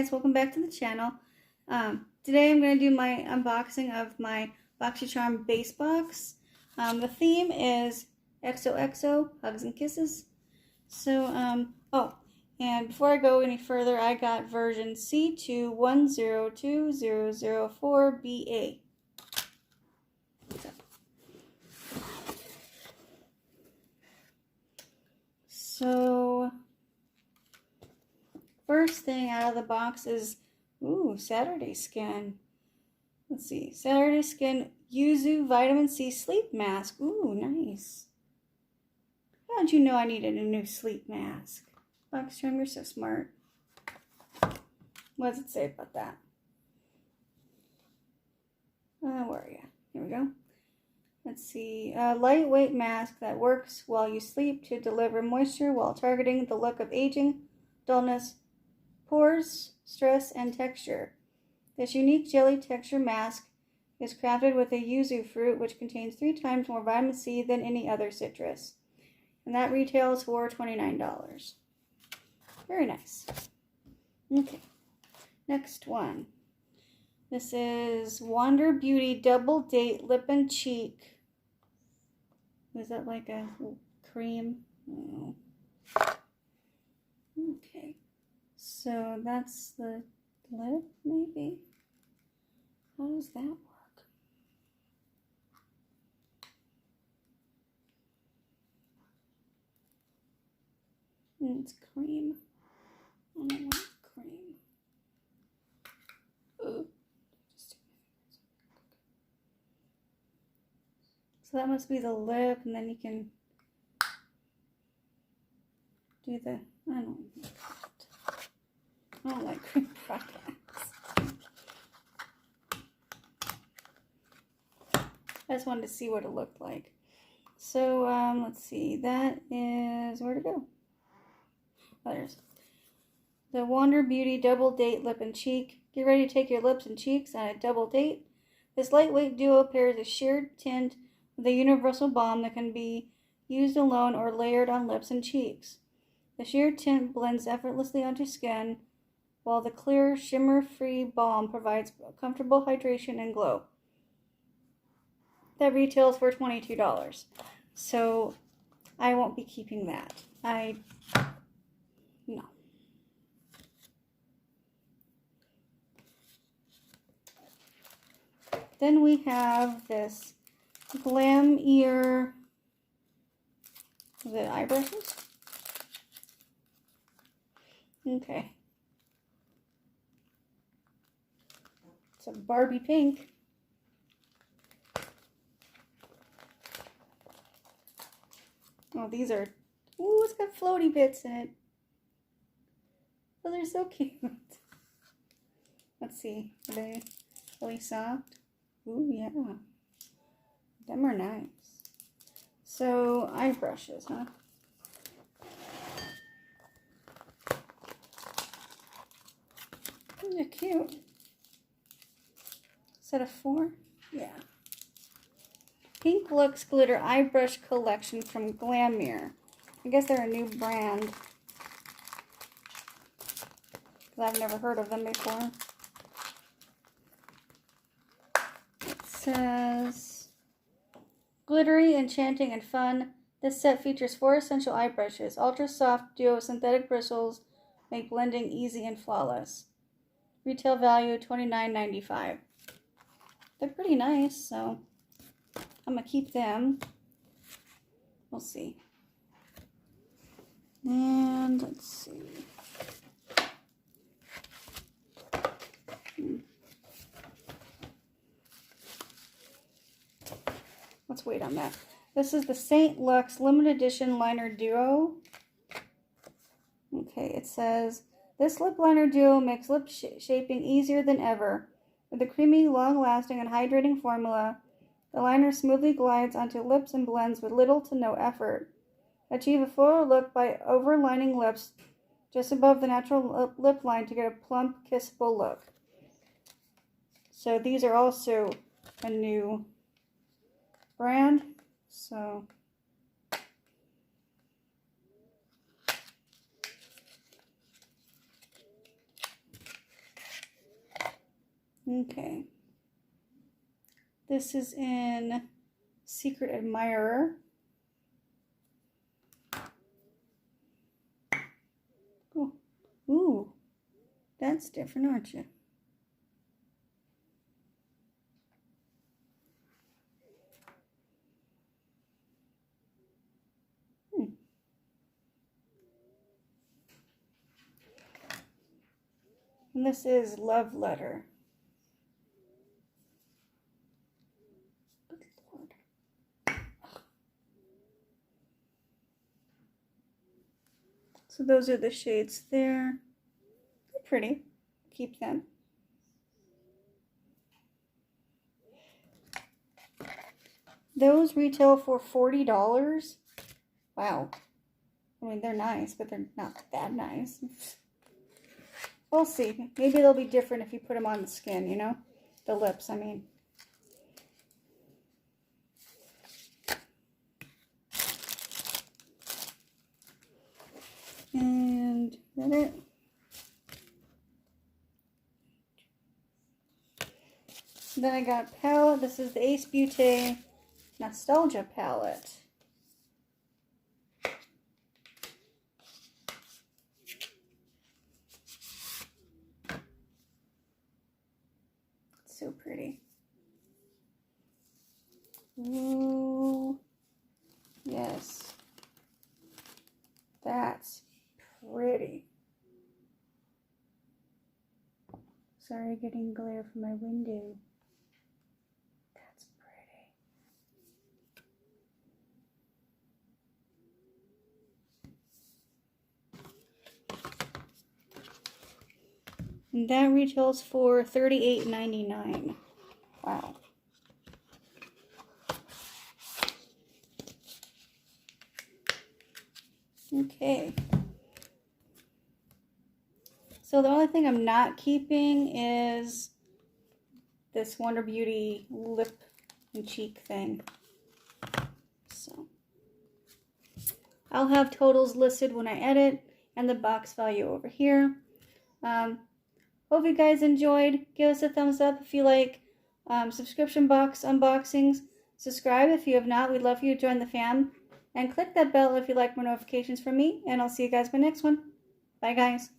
guys, welcome back to the channel. Today I'm going to do my unboxing of my Boxycharm base box. The theme is XOXO, Hugs and Kisses. So, and before I go any further, I got version C21020004BA. So, first thing out of the box is, Saturday Skin. Let's see, Saturday Skin YUZU Vitamin C Sleep Mask. Ooh, nice. How did you know I needed a new sleep mask? Boxycharm, you're so smart. What does it say about that? Where are you? Here we go. Let's see. A lightweight mask that works while you sleep to deliver moisture while targeting the look of aging, dullness, pores, stress, and texture. This unique jelly texture mask is crafted with a yuzu fruit, which contains 3 times more vitamin C than any other citrus. And that retails for $29. Very nice. Okay, next one. This is Wander Beauty Double Date Lip and Cheek. Is that like a cream? Oh. Okay, so that's the lip, maybe? How does that work? It's cream. I don't want cream. So that must be the lip, and then you can do the, I don't like cream products. I just wanted to see what it looked like. So, let's see, that is, where to go? Oh, there's the Wander Beauty Double Date Lip and Cheek. Get ready to take your lips and cheeks on a double date. This lightweight duo pairs a sheer tint with a universal balm that can be used alone or layered on lips and cheeks. The sheer tint blends effortlessly onto skin, while the clear, shimmer-free balm provides comfortable hydration and glow. That retails for $22. So I won't be keeping that. No. Then we have this GLAMIERRE, is it eye brushes? Okay. It's a Barbie pink. Oh, these are, ooh, it's got floaty bits in it. Oh, they're so cute. Let's see, are they really soft? Ooh, yeah. Them are nice. So, eye brushes, huh? They're cute. Set of 4? Yeah. Pink Luxe Glitter Eye Brush Collection from GLAMIERRE. I guess they're a new brand. Because I've never heard of them before. It says, glittery, enchanting, and fun. This set features 4 essential eye brushes. Ultra soft duo synthetic bristles make blending easy and flawless. Retail value $29.95. They're pretty nice, so I'm going to keep them. We'll see. And let's see. Let's wait on that. This is the St. Luxe Limited Edition Liner Duo. Okay, it says, this lip liner duo makes lip shaping easier than ever. With a creamy, long-lasting, and hydrating formula, the liner smoothly glides onto lips and blends with little to no effort. Achieve a floral look by overlining lips just above the natural lip line to get a plump, kissable look. So these are also a new brand. So Okay. This is in Secret Admirer. Oh. Ooh, that's different, aren't you? And this is Love Letter. Good Lord. So those are the shades there. They're pretty. Keep them. Those retail for $40. Wow. I mean, they're nice, but they're not that nice. We'll see. Maybe they'll be different if you put them on the skin, you know? The lips, I mean. And is that it? Then I got a palette. This is the Ace Beauty Nostalgia palette. So pretty. Ooh, yes. That's pretty. Sorry, getting glare from my window. That's pretty. And that retails for $38.99. Wow. Okay. So the only thing I'm not keeping is this Wonder Beauty lip and cheek thing. So I'll have totals listed when I edit and the box value over here. Hope you guys enjoyed. Give us a thumbs up if you like subscription box unboxings. Subscribe if you have not. We'd love for you to join the fam. And click that bell if you like more notifications from me. And I'll see you guys in my next one. Bye, guys.